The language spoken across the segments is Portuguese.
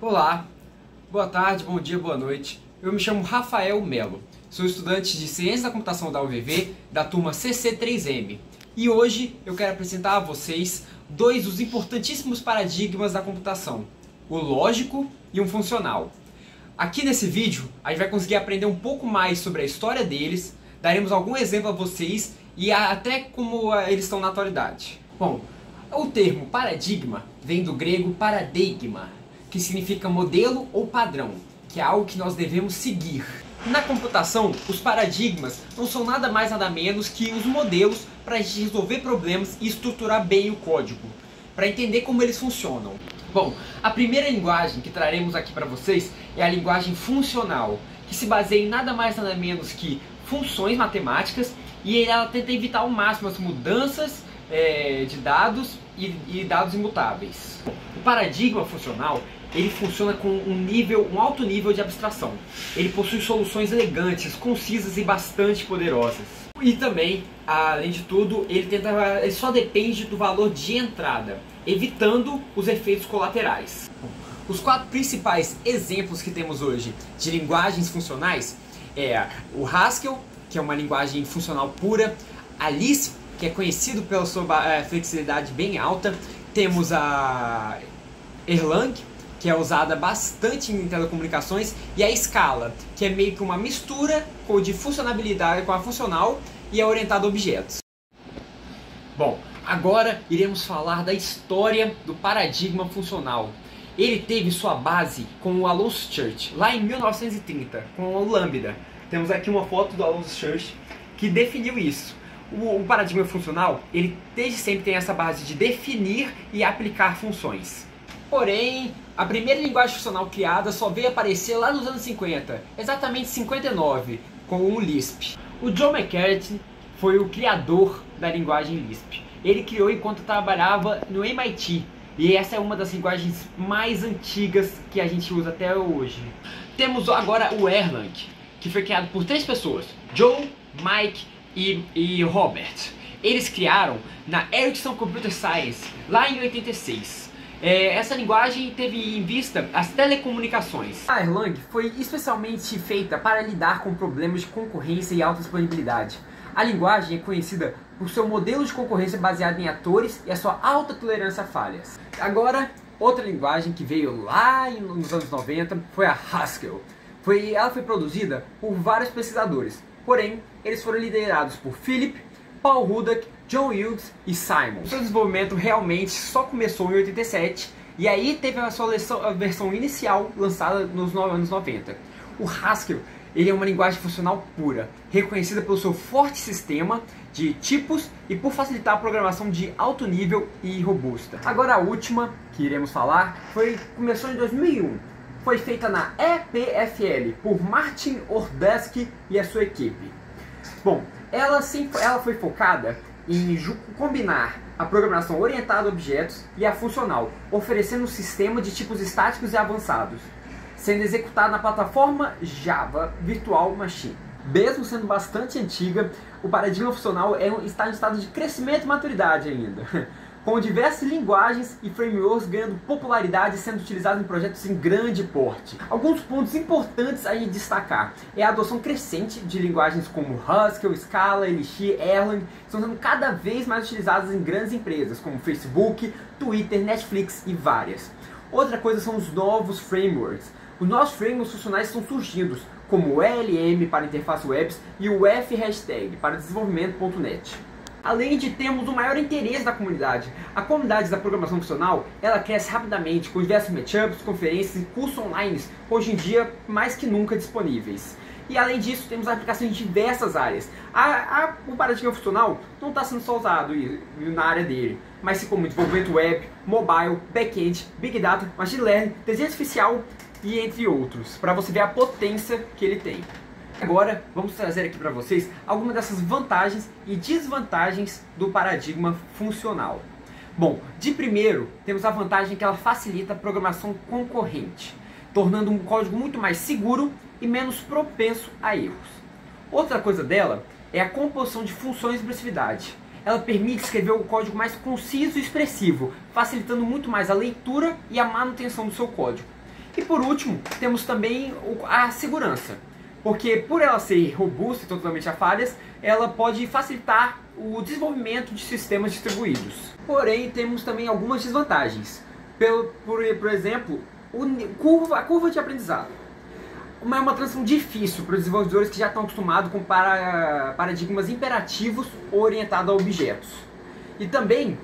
Olá, boa tarde, bom dia, boa noite. Eu me chamo Rafael Melo, sou estudante de Ciência da Computação da UVV, da turma CC3M. E hoje eu quero apresentar a vocês dois dos importantíssimos paradigmas da computação, o lógico e o funcional. Aqui nesse vídeo a gente vai conseguir aprender um pouco mais sobre a história deles, daremos algum exemplo a vocês e até como eles estão na atualidade. Bom, o termo paradigma vem do grego paradigma, que significa modelo ou padrão, que é algo que nós devemos seguir. Na computação, os paradigmas não são nada mais nada menos que os modelos para a gente resolver problemas e estruturar bem o código, para entender como eles funcionam. Bom, a primeira linguagem que traremos aqui para vocês é a linguagem funcional, que se baseia em nada mais nada menos que funções matemáticas e ela tenta evitar ao máximo as mudanças de dados e dados imutáveis. O paradigma funcional ele funciona com um alto nível de abstração. Ele possui soluções elegantes, concisas e bastante poderosas. E também, além de tudo, ele só depende do valor de entrada, evitando os efeitos colaterais. Os quatro principais exemplos que temos hoje de linguagens funcionais é o Haskell, que é uma linguagem funcional pura, a Lisp, que é conhecido pela sua flexibilidade bem alta, temos a Erlang, que é usada bastante em telecomunicações, e a Scala, que é meio que uma mistura de funcionalidade com a funcional e é orientada a objetos. Bom, agora iremos falar da história do paradigma funcional. Ele teve sua base com o Alonzo Church, lá em 1930, com o Lambda. Temos aqui uma foto do Alonzo Church que definiu isso. O paradigma funcional, ele desde sempre tem essa base de definir e aplicar funções. Porém, a primeira linguagem funcional criada só veio aparecer lá nos anos 50, exatamente 59, com o Lisp. O John McCarthy foi o criador da linguagem Lisp. Ele criou enquanto trabalhava no MIT, e essa é uma das linguagens mais antigas que a gente usa até hoje. Temos agora o Erlang, que foi criado por três pessoas, Joe, Mike e Robert. Eles criaram na Ericsson Computer Science, lá em 86. Essa linguagem teve em vista as telecomunicações. A Erlang foi especialmente feita para lidar com problemas de concorrência e alta disponibilidade. A linguagem é conhecida por seu modelo de concorrência baseado em atores e a sua alta tolerância a falhas. Agora, outra linguagem que veio lá nos anos 90 foi a Haskell. Ela foi produzida por vários pesquisadores, porém, eles foram liderados por Philip, Paul Hudak, John Wilkes e Simon. O seu desenvolvimento realmente só começou em 87 e aí teve a sua versão inicial lançada nos anos 90. O Haskell ele é uma linguagem funcional pura, reconhecida pelo seu forte sistema de tipos e por facilitar a programação de alto nível e robusta. Agora a última que iremos falar começou em 2001. Foi feita na EPFL por Martin Ordesky e a sua equipe. Bom, ela foi focada em combinar a programação orientada a objetos e a funcional, oferecendo um sistema de tipos estáticos e avançados, sendo executada na plataforma Java Virtual Machine. Mesmo sendo bastante antiga, o paradigma funcional está em estado de crescimento e maturidade ainda, com diversas linguagens e frameworks ganhando popularidade e sendo utilizados em projetos em grande porte. Alguns pontos importantes a gente destacar é a adoção crescente de linguagens como Haskell, Scala, Elixir, Erlang, estão sendo cada vez mais utilizadas em grandes empresas como Facebook, Twitter, Netflix e várias. Outra coisa são os novos frameworks. Os novos frameworks funcionais estão surgindo, como o LM para interface webs e o F# para desenvolvimento.net. Além de termos o maior interesse da comunidade, a comunidade da programação funcional ela cresce rapidamente com diversos meetups, conferências e cursos online, hoje em dia mais que nunca disponíveis. E além disso, temos aplicações em diversas áreas. O paradigma funcional não está sendo só usado na área dele, mas sim como desenvolvimento web, mobile, back-end, big data, machine learning, inteligência artificial e entre outros, para você ver a potência que ele tem. Agora vamos trazer aqui para vocês algumas dessas vantagens e desvantagens do paradigma funcional. Bom, de primeiro temos a vantagem que ela facilita a programação concorrente, tornando um código muito mais seguro e menos propenso a erros. Outra coisa dela é a composição de funções e expressividade. Ela permite escrever o código mais conciso e expressivo, facilitando muito mais a leitura e a manutenção do seu código. E por último, temos também a segurança, porque por ela ser robusta e totalmente a falhas, ela pode facilitar o desenvolvimento de sistemas distribuídos. Porém, temos também algumas desvantagens. Por exemplo, a curva de aprendizado. É uma transição difícil para os desenvolvedores que já estão acostumados com paradigmas imperativos orientados a objetos. E também,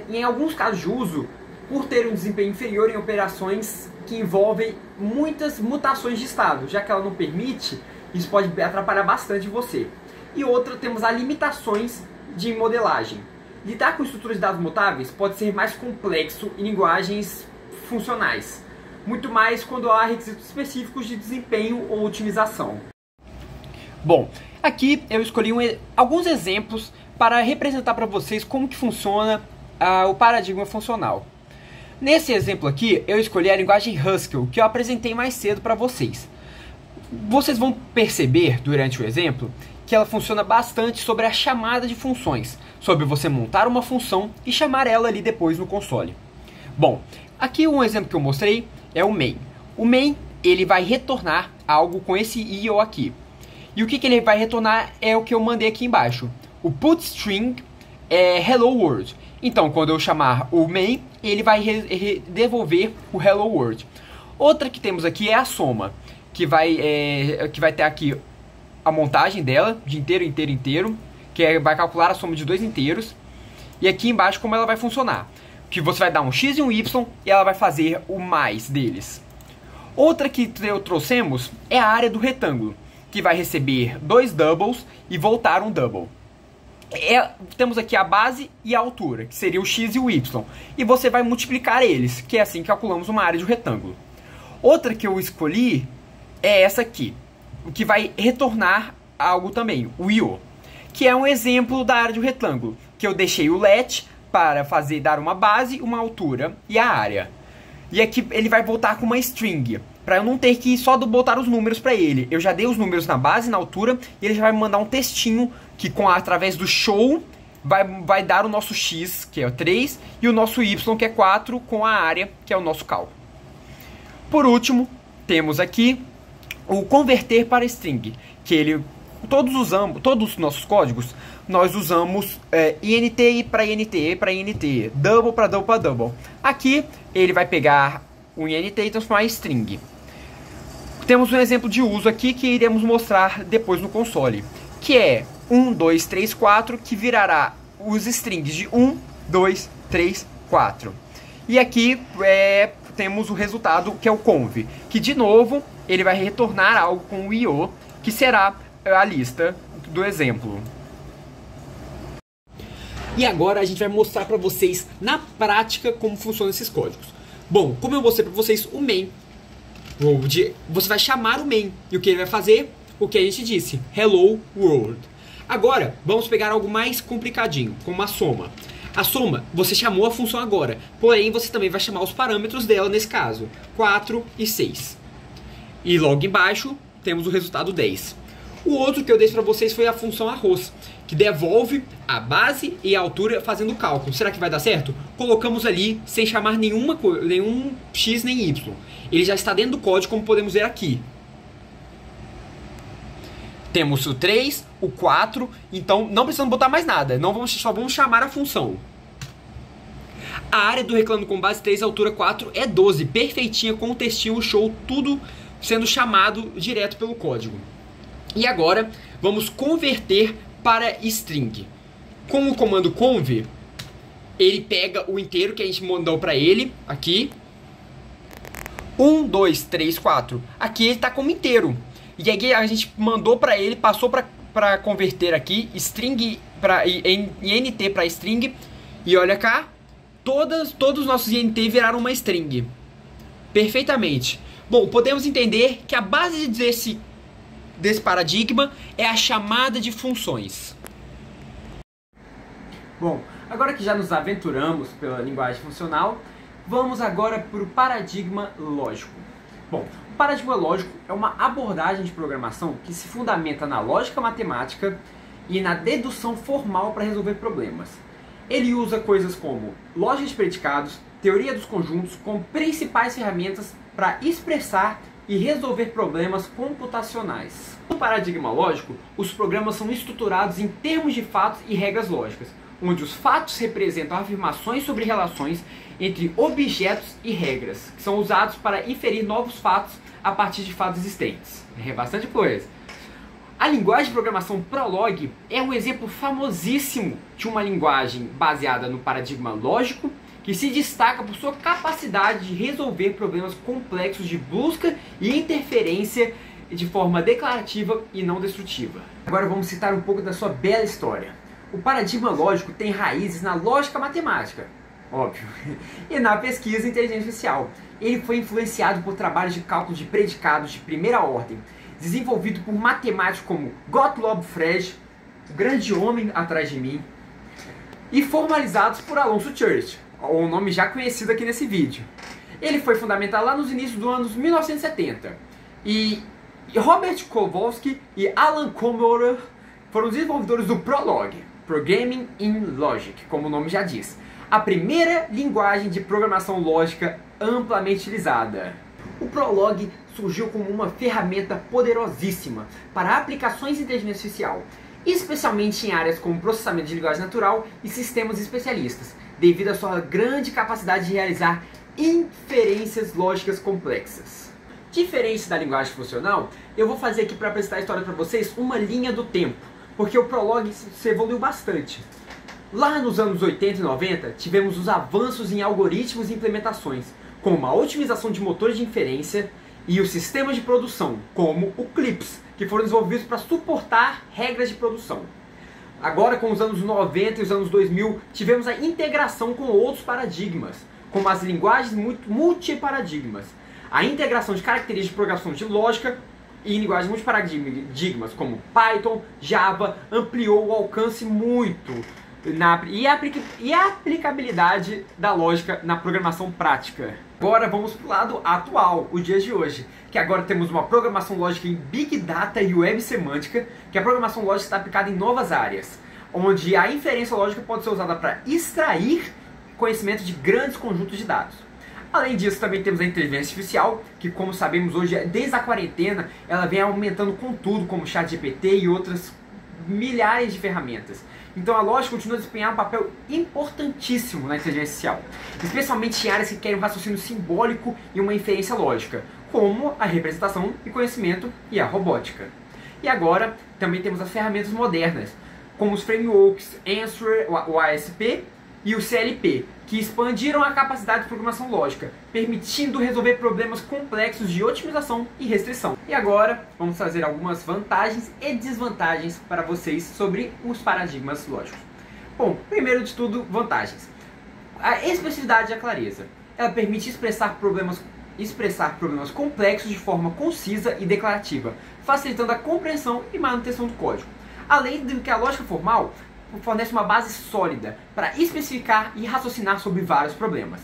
em alguns casos de uso, por ter um desempenho inferior em operações que envolvem muitas mutações de estado, já que ela não permite, isso pode atrapalhar bastante você. E outra, temos as limitações de modelagem. Lidar com estruturas de dados mutáveis pode ser mais complexo em linguagens funcionais, muito mais quando há requisitos específicos de desempenho ou otimização. Bom, aqui eu escolhi alguns exemplos para representar para vocês como que funciona o paradigma funcional. Nesse exemplo aqui, eu escolhi a linguagem Haskell, que eu apresentei mais cedo para vocês. Vocês vão perceber, durante o exemplo, que ela funciona bastante sobre a chamada de funções, sobre você montar uma função e chamar ela ali depois no console. Bom, aqui um exemplo que eu mostrei é o main. O main, ele vai retornar algo com esse IO aqui. E o que ele vai retornar é o que eu mandei aqui embaixo. O putString é hello world. Então, quando eu chamar o main, ele vai devolver o hello world. Outra que temos aqui é a soma, que vai ter aqui a montagem dela, de inteiro, que vai calcular a soma de dois inteiros. E aqui embaixo como ela vai funcionar. Que você vai dar um x e um y e ela vai fazer o mais deles. Outra que trouxemos é a área do retângulo, que vai receber dois doubles e voltar um double. Temos aqui a base e a altura, que seria o x e o y. E você vai multiplicar eles, que é assim que calculamos uma área de um retângulo. Outra que eu escolhi é essa aqui, que vai retornar algo também, o IO, que é um exemplo da área de um retângulo, que eu deixei o let para dar uma base, uma altura e a área. E aqui ele vai voltar com uma string, para eu não ter que só botar os números para ele. Eu já dei os números na base, na altura, e ele já vai me mandar um textinho que através do show vai dar o nosso x, que é o 3, e o nosso y, que é 4, com a área, que é o nosso cal. Por último, temos aqui o converter para string, que todos os nossos códigos, nós usamos int para int, double para double para double. Aqui ele vai pegar o int e transformar em string. Temos um exemplo de uso aqui que iremos mostrar depois no console, que é 1, 2, 3, 4, que virará os strings de 1, 2, 3, 4. E aqui temos o resultado, que é o conv, que de novo ele vai retornar algo com o IO, que será a lista do exemplo. E agora a gente vai mostrar para vocês na prática como funcionam esses códigos. Bom, como eu mostrei para vocês o main, você vai chamar o main e o que ele vai fazer? O que a gente disse, hello world. Agora, vamos pegar algo mais complicadinho, como a soma. A soma, você chamou a função agora, porém você também vai chamar os parâmetros dela nesse caso, 4 e 6. E logo embaixo temos o resultado 10. O outro que eu dei para vocês foi a função arroz, que devolve a base e a altura fazendo o cálculo. Será que vai dar certo? Colocamos ali sem chamar nenhum x nem y. Ele já está dentro do código, como podemos ver aqui. Temos o 3, o 4, então não precisamos botar mais nada, só vamos chamar a função. A área do reclamo com base 3, altura 4 é 12, perfeitinha, com o textinho, o show, tudo sendo chamado direto pelo código. E agora vamos converter para string. Com o comando conv, ele pega o inteiro que a gente mandou para ele, aqui. 1, 2, 3, 4. Aqui ele está como inteiro. E aí a gente mandou para ele, passou para converter aqui, string INT para string. E olha cá, todos os nossos INT viraram uma string. Perfeitamente. Bom, podemos entender que a base desse paradigma é a chamada de funções. Bom, agora que já nos aventuramos pela linguagem funcional, vamos agora para o paradigma lógico. Bom, o paradigma lógico é uma abordagem de programação que se fundamenta na lógica matemática e na dedução formal para resolver problemas. Ele usa coisas como lógica de predicados, teoria dos conjuntos como principais ferramentas para expressar e resolver problemas computacionais. No paradigma lógico, os programas são estruturados em termos de fatos e regras lógicas, onde os fatos representam afirmações sobre relações entre objetos e regras, que são usados para inferir novos fatos a partir de fatos existentes. É bastante coisa. A linguagem de programação Prolog é um exemplo famosíssimo de uma linguagem baseada no paradigma lógico, que se destaca por sua capacidade de resolver problemas complexos de busca e interferência de forma declarativa e não destrutiva. Agora vamos citar um pouco da sua bela história. O paradigma lógico tem raízes na lógica matemática, óbvio, e na pesquisa em inteligência artificial. Ele foi influenciado por trabalhos de cálculo de predicados de primeira ordem, desenvolvido por matemáticos como Gottlob Frege, o grande homem atrás de mim, e formalizados por Alonzo Church, o nome já conhecido aqui nesse vídeo. Ele foi fundamentado lá nos inícios dos anos 1970. E Robert Kowalski e Alan Comorer foram os desenvolvedores do Prolog, Programming in Logic, como o nome já diz, a primeira linguagem de programação lógica amplamente utilizada. O Prolog surgiu como uma ferramenta poderosíssima para aplicações de inteligência artificial, especialmente em áreas como processamento de linguagem natural e sistemas especialistas, devido à sua grande capacidade de realizar inferências lógicas complexas. Diferente da linguagem funcional, eu vou fazer aqui para apresentar a história para vocês uma linha do tempo, porque o Prolog se evoluiu bastante. Lá nos anos 80 e 90, tivemos os avanços em algoritmos e implementações, como a otimização de motores de inferência e os sistemas de produção, como o CLIPS, que foram desenvolvidos para suportar regras de produção. Agora, com os anos 90 e os anos 2000, tivemos a integração com outros paradigmas, como as linguagens multiparadigmas, a integração de características de programação de lógica e linguagens multiparadigmas, como Python, Java, ampliou o alcance muito e a aplicabilidade da lógica na programação prática. Agora vamos para o lado atual, os dias de hoje, que agora temos uma programação lógica em Big Data e Web Semântica, que a programação lógica está aplicada em novas áreas, onde a inferência lógica pode ser usada para extrair conhecimento de grandes conjuntos de dados. Além disso, também temos a inteligência artificial, que como sabemos hoje, desde a quarentena, ela vem aumentando com tudo, como o ChatGPT e outras milhares de ferramentas. Então a lógica continua a desempenhar um papel importantíssimo na inteligência artificial, especialmente em áreas que querem um raciocínio simbólico e uma inferência lógica, como a representação e conhecimento e a robótica. E agora também temos as ferramentas modernas, como os frameworks Answer, o ASP e o CLP, que expandiram a capacidade de programação lógica, permitindo resolver problemas complexos de otimização e restrição. E agora vamos trazer algumas vantagens e desvantagens para vocês sobre os paradigmas lógicos. Bom, primeiro de tudo, vantagens. A expressividade e a clareza. Ela permite expressar problemas complexos de forma concisa e declarativa, facilitando a compreensão e manutenção do código. Além de que a lógica formal fornece uma base sólida para especificar e raciocinar sobre vários problemas.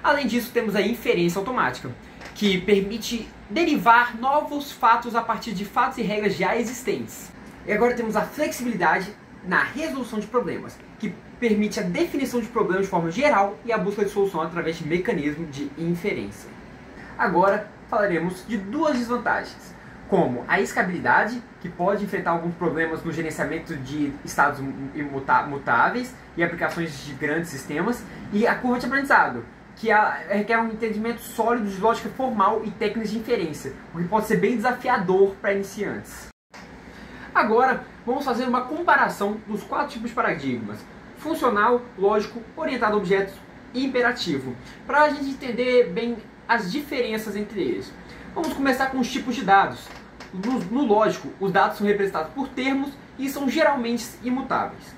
Além disso, temos a inferência automática, que permite derivar novos fatos a partir de fatos e regras já existentes. E agora temos a flexibilidade na resolução de problemas, que permite a definição de problemas de forma geral e a busca de solução através de mecanismos de inferência. Agora falaremos de duas desvantagens, como a escalabilidade, que pode enfrentar alguns problemas no gerenciamento de estados mutáveis e aplicações de grandes sistemas, e a curva de aprendizado, que requer um entendimento sólido de lógica formal e técnicas de inferência, o que pode ser bem desafiador para iniciantes. Agora, vamos fazer uma comparação dos 4 tipos de paradigmas: funcional, lógico, orientado a objetos e imperativo, para a gente entender bem as diferenças entre eles. Vamos começar com os tipos de dados. No lógico, os dados são representados por termos e são geralmente imutáveis.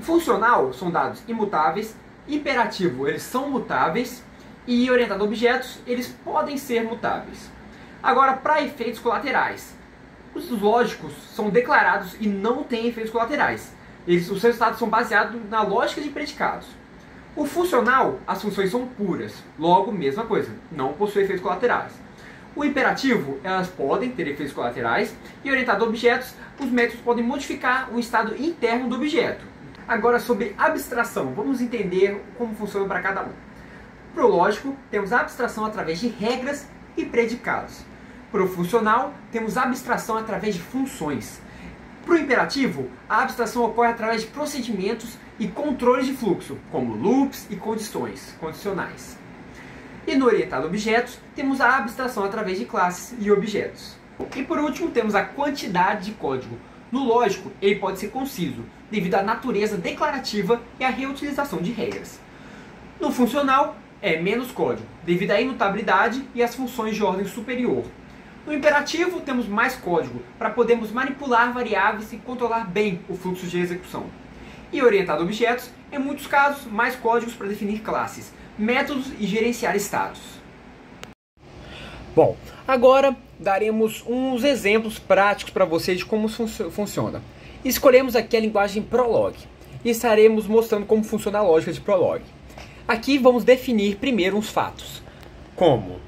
Funcional são dados imutáveis, imperativo eles são mutáveis e orientado a objetos eles podem ser mutáveis. Agora, para efeitos colaterais, os lógicos são declarados e não têm efeitos colaterais. Os resultados são baseados na lógica de predicados. O funcional, as funções são puras, logo mesma coisa, não possui efeitos colaterais. O imperativo, elas podem ter efeitos colaterais, e orientado a objetos, os métodos podem modificar o estado interno do objeto. Agora, sobre abstração, vamos entender como funciona para cada um. Para o lógico, temos a abstração através de regras e predicados. Para o funcional, temos abstração através de funções. Para o imperativo, a abstração ocorre através de procedimentos e controles de fluxo, como loops e condições condicionais. E no orientado a objetos, temos a abstração através de classes e objetos. E por último, temos a quantidade de código. No lógico, ele pode ser conciso, devido à natureza declarativa e à reutilização de regras. No funcional, é menos código, devido à imutabilidade e às funções de ordem superior. No imperativo, temos mais código, para podermos manipular variáveis e controlar bem o fluxo de execução. E orientado a objetos, em muitos casos, mais códigos para definir classes, métodos e gerenciar estados. Bom, agora daremos uns exemplos práticos para vocês de como funciona. Escolhemos aqui a linguagem Prolog e estaremos mostrando como funciona a lógica de Prolog. Aqui vamos definir primeiro uns fatos, como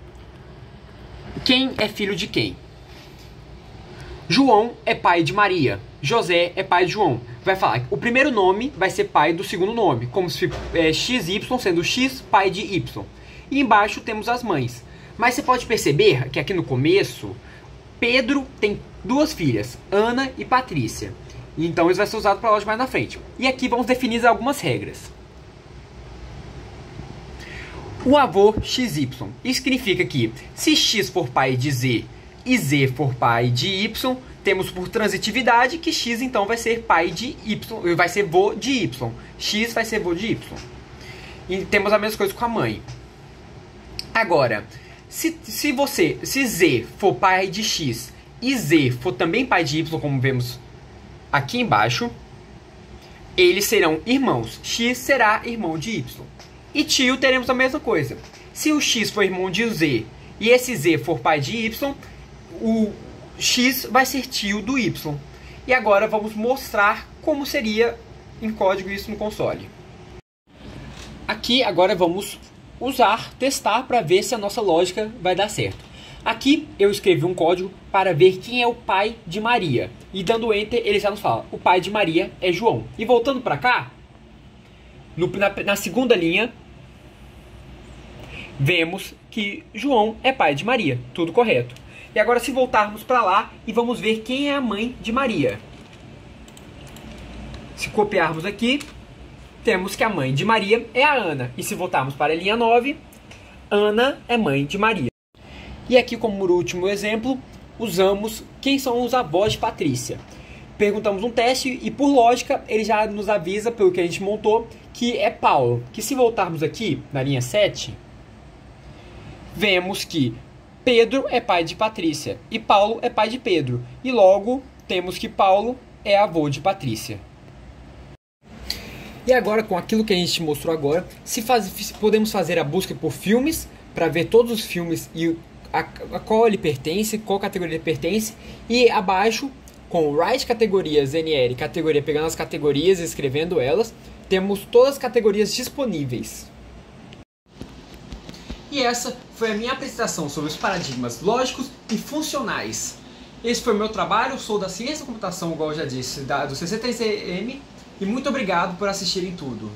quem é filho de quem. João é pai de Maria, José é pai de João. Vai falar que o primeiro nome vai ser pai do segundo nome, como se XY sendo X pai de Y. E embaixo temos as mães. Mas você pode perceber que aqui no começo, Pedro tem duas filhas, Ana e Patrícia. Então isso vai ser usado para a lógica mais na frente. E aqui vamos definir algumas regras. O avô XY. Isso significa que se X for pai de Z e Z for pai de Y, temos por transitividade que X então vai ser pai de Y, vai ser vô de Y. X vai ser vô de Y. E temos a mesma coisa com a mãe. Agora, se Z for pai de X e Z for também pai de Y, como vemos aqui embaixo, eles serão irmãos. X será irmão de Y. E tio teremos a mesma coisa. Se o X for irmão de Z e esse Z for pai de Y, o X vai ser tio do Y. E agora vamos mostrar como seria em código isso no console. Aqui agora vamos testar para ver se a nossa lógica vai dar certo. Aqui eu escrevi um código para ver quem é o pai de Maria. E dando Enter ele já nos fala, o pai de Maria é João. E voltando para cá, na segunda linha, vemos que João é pai de Maria, tudo correto. E agora se voltarmos para lá e vamos ver quem é a mãe de Maria. Se copiarmos aqui, temos que a mãe de Maria é a Ana. E se voltarmos para a linha 9, Ana é mãe de Maria. E aqui como último exemplo, usamos quem são os avós de Patrícia. Perguntamos um teste e por lógica ele já nos avisa, pelo que a gente montou, que é Paulo. Que se voltarmos aqui na linha 7, vemos que Pedro é pai de Patrícia e Paulo é pai de Pedro. E logo temos que Paulo é avô de Patrícia. E agora, com aquilo que a gente mostrou agora, podemos fazer a busca por filmes, para ver todos os filmes e a qual ele pertence, qual categoria ele pertence. E abaixo, com write categorias NR, categoria, pegando as categorias e escrevendo elas, temos todas as categorias disponíveis. E essa foi a minha apresentação sobre os paradigmas lógicos e funcionais. Esse foi o meu trabalho, eu sou da Ciência da Computação, igual eu já disse, do CC3M, e muito obrigado por assistirem tudo.